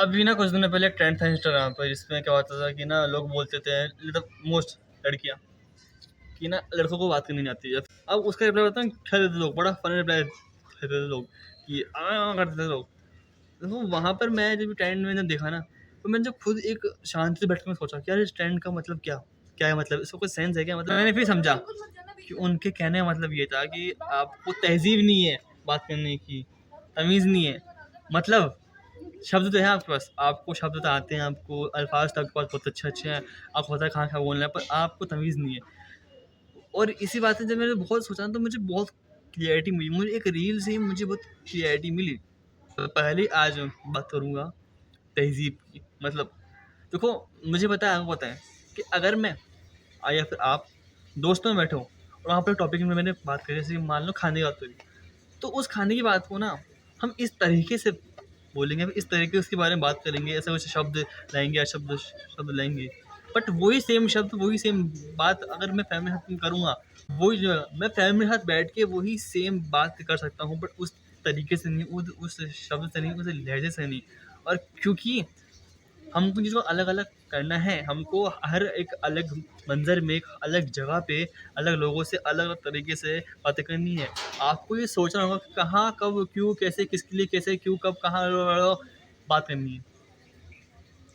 अभी ना कुछ दिनों पहले एक ट्रेंड था इंस्टाग्राम पर, जिसमें क्या होता था कि ना लोग बोलते थे, मतलब मोस्ट लड़कियां, कि ना लड़कों को बात करनी नहीं आती है। अब उसका रिप्लाई बताऊँ क्या देते लोग, बड़ा फनी रिप्लाई देते थे लोग कि करते थे लोग। तो वहाँ पर मैं जब ट्रेंड में जब देखा ना, तो मैंने जब खुद एक शांति से बैठ कर सोचा कि यार इस ट्रेंड का मतलब क्या है, मतलब इसका कोई सेंस है क्या। मतलब मैंने फिर समझा कि उनके कहने का मतलब ये था कि आपको तहजीब नहीं है बात करने की, तमीज़ नहीं है। मतलब शब्द तो है आपके पास, आपको शब्द तो आते हैं, आपको अल्फाज तो आपके पास बहुत अच्छे हैं, आपको पता है कहाँ क्या बोलना है, पर आपको तमीज़ नहीं है। और इसी बात से जब मैंने बहुत सोचा तो मुझे बहुत क्लियरिटी मिली, मुझे एक रील से ही मुझे बहुत क्लियरिटी मिली। तो पहले आज बात करूँगा तहज़ीब की। मतलब देखो, मुझे पता है, आपको पता है कि अगर मैं या फिर आप दोस्तों में बैठे हो और वहाँ पर टॉपिक में मैंने बात करी, जैसे मान लो खाने की बात करी, तो उस खाने की बात को ना हम इस तरीके से बोलेंगे, इस तरीके से उसके बारे में बात करेंगे, ऐसा कुछ शब्द लाएंगे या शब्द शब्द लाएंगे, बट वही सेम शब्द वही सेम बात अगर मैं फैमिली के साथ करूँगा, वही जो है, मैं फैमिली के साथ बैठ के वही सेम बात कर सकता हूँ, बट उस तरीके से नहीं, उस शब्द से नहीं, उस लहजे से नहीं। और क्योंकि हमको चीज़ों को अलग-अलग करना है, हमको हर एक अलग मंज़र में, एक अलग जगह पे, अलग लोगों से अलग-अलग तरीके से बातें करनी है। आपको ये सोचना होगा कि कहाँ, कब, क्यों, कैसे, किसके लिए, कैसे, क्यों, कब, कहाँ बात करनी है।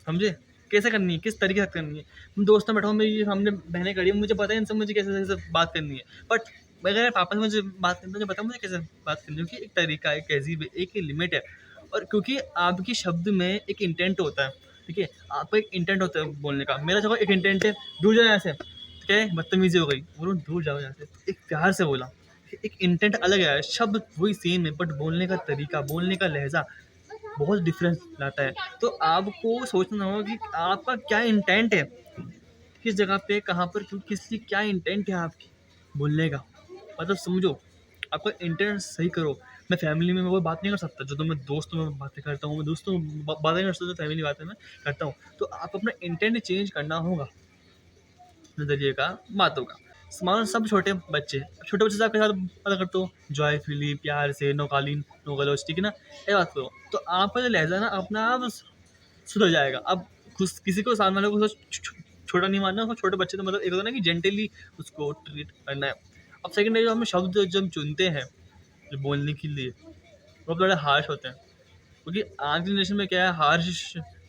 समझे? कैसे करनी है, किस तरीके से करनी है। मैं दोस्त में बैठा हूँ, मेरी सामने बहनें खड़ी हैं, मुझे पता है इनसे मुझे कैसे-कैसे बात करनी है। बट अगर पापा से मुझे बात करनी है, मुझे पता है मुझे कैसे बात करनी है, क्योंकि एक तरीका है, एक तहज़ीब है, एक लिमिट है। और क्योंकि आपके शब्द में एक इंटेंट होता है, ठीक है? आपका एक इंटेंट होता है बोलने का। मेरा देखो एक इंटेंट है, दूर जाओ यहाँ से, क्या है बदतमीज़ी हो गई, बोलो दूर जाओ यहाँ से, तो एक प्यार से बोला। एक इंटेंट अलग है, शब्द वही सेम है, बट बोलने का तरीका, बोलने का लहज़ा बहुत डिफरेंस लाता है। तो आपको सोचना होगा कि आपका क्या इंटेंट है, किस जगह पे, कहाँ पर, क्यों, किस लिए, क्या इंटेंट है आपकी बोलने का। मतलब समझो, आपका इंटेंट सही करो। मैं फैमिली में वो बात नहीं कर सकता जो तो मैं दोस्तों में बातें करता हूँ, मैं दोस्तों में बातें कर सकता हूँ, जो फैमिली बातें मैं करता हूँ। तो आप अपना इंटेंट चेंज करना होगा नज़रिए का, बातों का। मान लो सब छोटे बच्चे से आपके साथ बात करते हो जॉयफुली, प्यार से, नो गाली नो गलौज, ठीक है ना? ये बात करो, तो आपका जो लहज़ा ना अपना आप सुधर जाएगा। अब खुश किसी को सामने वाले को छोटा नहीं मानना, उसको छोटे बच्चे तो मतलब एक होता है ना कि जेंटली उसको ट्रीट करना है। अब सेकंड है, जो हम शब्द जब हम चुनते हैं जो बोलने के लिए, वो बड़े हार्श होते हैं, क्योंकि आज की जनरेशन में क्या है, हार्श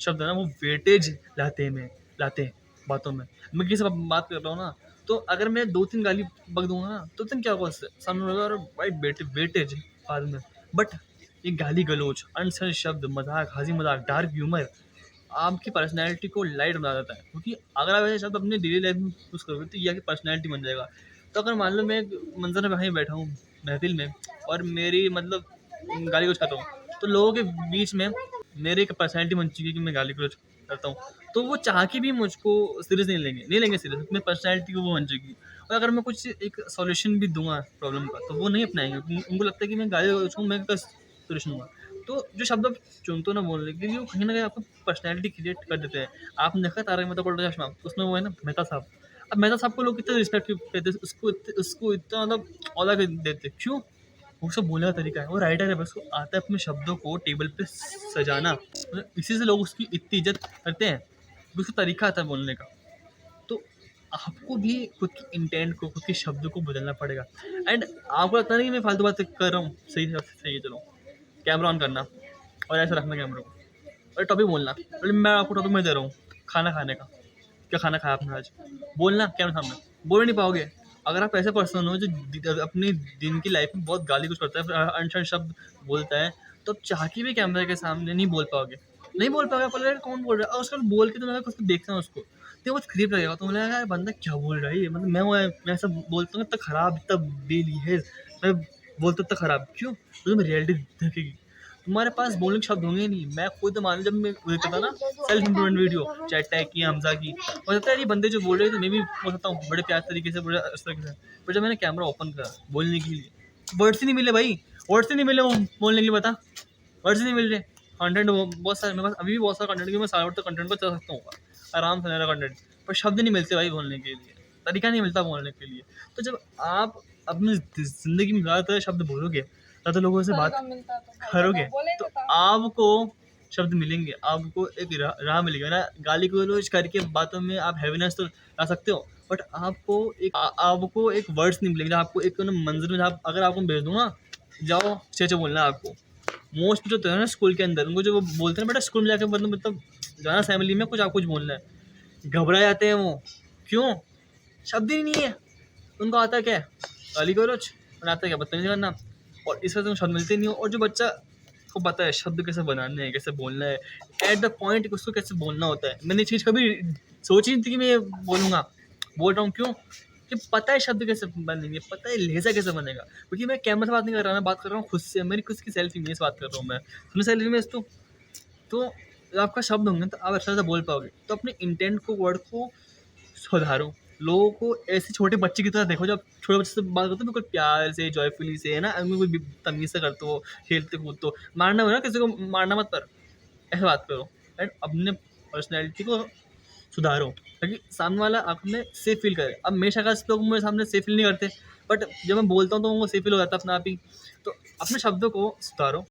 शब्द है ना वो वेटेज लाते हैं बातों में। मैं किसी से बात कर रहा हूँ ना, तो अगर मैं 2-3 गाली बक दूँगा ना, तो फिर क्या होगा उससे? सामने वाला अरे भाई बेटे वेटेज बाद में। बट ये गाली-गलौज, अनसही शब्द, मज़ाक, हँसी-मज़ाक, डार्क ह्यूमर आपकी पर्सनैलिटी को लाइट बना देता है। क्योंकि अगर आप ऐसे शब्द अपनी डेली लाइफ में यूज़ करोगे, तो ये आपकी पर्सनैलिटी बन जाएगा। तो अगर मान लो मैं एक मंज़र में कहीं बैठा हूँ महफ़िल में, और मेरी मतलब गाली-गलौज कर रहा हूँ, तो लोगों के बीच में मेरी एक पर्सनैलिटी बन चुकी है कि मैं गाली-गलौज करता हूँ। तो वो चाह के भी मुझको सीरियस नहीं लेंगे सीरियस, अपनी पर्सनैलिटी को वो बन चुकी है। और अगर मैं कुछ एक सॉल्यूशन भी दूँगा प्रॉब्लम का, तो वो नहीं अपनाएँगे। उनको लगता है कि मैं गाली-गलौज हूँ, मैं इसका सॉल्यूशन दूँगा। तो जो शब्द आप चुनते हो ना बोलने के लिए, वो कहीं न कहीं आपको पर्सनैलिटी क्रिएट कर देते हैं। आपने देखा तारक मेहता का उल्टा चश्मा, उसमें वो है ना मेहता साहब। अब मेहता साहब को लोग कितना रिस्पेक्ट करते हैं, उसको इतना मतलब ऑला कर देते हैं। क्यों? वो सब बोलने का तरीका है, वो राइटर है, बस उसको आता है अपने शब्दों को टेबल पे सजाना। मतलब इसी से लोग उसकी इतनी इज़्ज़त करते हैं, क्योंकि उसको तरीका आता है बोलने का। तो आपको भी खुद की इंटेंट को, खुद के शब्दों को बदलना पड़ेगा। एंड आपको लगता है ना कि मैं फालतू बातें कर रहा हूँ, सही है, चलो कैमरा ऑन करना और ऐसे रखना कैमरे को और टॉपिक बोलना। और मैं आपको टॉपिक में दे रहा हूँ खाना खाने का, क्या खाना खाया आपने आज, बोलना कैमरे सामने, बोल नहीं पाओगे। अगर आप ऐसे पर्सन हो जो अपनी दिन की लाइफ में बहुत गाली कुछ करता है, फिर अनशन शब्द बोलता है, तो आप चाह के भी कैमरे के सामने नहीं बोल पाओगे, नहीं बोल पाओगे। आपको लगेगा कौन बोल रहा है, और उसका बोल के तो मैं उसको देखना है उसको, तो बहुत खरीब लगेगा, तो मुझे लगा यार बंदा क्या बोल रहा है ये, मतलब मैं ऐसा बोलता हूँ इतना खराब, इतना बेलिहेज मैं बोलता इतना खराब क्यों, तो तुम्हें रियलिटी देखेगी। तुम्हारे पास बोलने के शब्द होंगे नहीं। मैं खुद मान जब मैं देखता था ना सेल्फ इम्प्रूवमेंट वीडियो, चाहे टैग की, हमजा की, हो सकता है ये बंदे जो बोल रहे थे मैं भी बोल सकता हूँ बड़े प्यार तरीके से, बड़े इस तरीके से, पर जब मैंने कैमरा ओपन करा बोलने के लिए, वर्ड्स ही नहीं मिले भाई, वर्ड्स ही नहीं मिले वो बोलने के लिए, बता वर्ड्स ही नहीं मिल रहे। कंटेंट बहुत सारे मेरे पास अभी भी बहुत सारा कंटेंट, मैं सारा तक कंटेंट को चला सकता हूँ आराम से, मेरा कंटेंट, पर शब्द नहीं मिलते भाई बोलने के लिए, तरीका नहीं मिलता बोलने के लिए। तो जब आप अपनी ज़िंदगी में ज़्यादातर शब्द बोलोगे, ज़्यादा लोगों से बात करोगे, तो आपको शब्द मिलेंगे, आपको एक राह मिलेगा ना, गाली गलौज करके बातों में आप हैवीनेस तो ला सकते हो, बट आपको एक वर्ड्स नहीं मिलेंगे, आपको एक ना मंज़िल में आप अगर आपको भेज दूँ ना, जाओ छे-छे बोलना है आपको। मोस्ट जो होता है ना स्कूल के अंदर, उनको जो वो बोलते हैं ना बेटा स्कूल में जाके मतलब जाना असेंबली में कुछ आप कुछ बोलना है, घबरा जाते हैं वो। क्यों? शब्द ही नहीं है। उनको आता क्या है? गाली गलौज और आता क्या बदतमीज़ी करना, और इस वजह से उनको शब्द मिलते नहीं हो। और जो बच्चा को पता है शब्द कैसे बनाने हैं, कैसे बोलना है, एट द पॉइंट उसको कैसे बोलना होता है। मैंने ये चीज़ कभी सोची नहीं थी कि मैं ये बोलूँगा, बोल रहा हूँ क्यों? कि पता है शब्द कैसे बनेंगे, पता है लहज़ा कैसे बनेगा। क्योंकि मैं कैमरे से बात नहीं कर रहा, मैं बात कर रहा हूँ खुद से, मेरी खुद की सेल्फ इमेज बात कर रहा हूँ मैं। अपनी सेल्फ इमेज तो आपका शब्द होंगे तो आप अच्छा से बोल पाओगे। तो अपने इंटेंट को, वर्ड को सुधारो। लोगों को ऐसे छोटे बच्चे की तरह देखो, जब छोटे बच्चे से बात करते हो बिल्कुल प्यार से, जॉयफुली से, है ना? उनको कोई तमीज़ से करते हो, खेलते-कूदते हो। मारना हो ना किसी को, मारना मत पर, ऐसे बात करो एंड अपने पर्सनैलिटी को सुधारो, ताकि सामने वाला आप में सेफ फ़ील करे। अब मेरे शक्ल से लोग मेरे सामने सेफ फ़ील नहीं करते, बट जब मैं बोलता हूँ तो उनको सेफ फ़ील हो जाता है अपने आप ही। तो अपने शब्दों को सुधारो।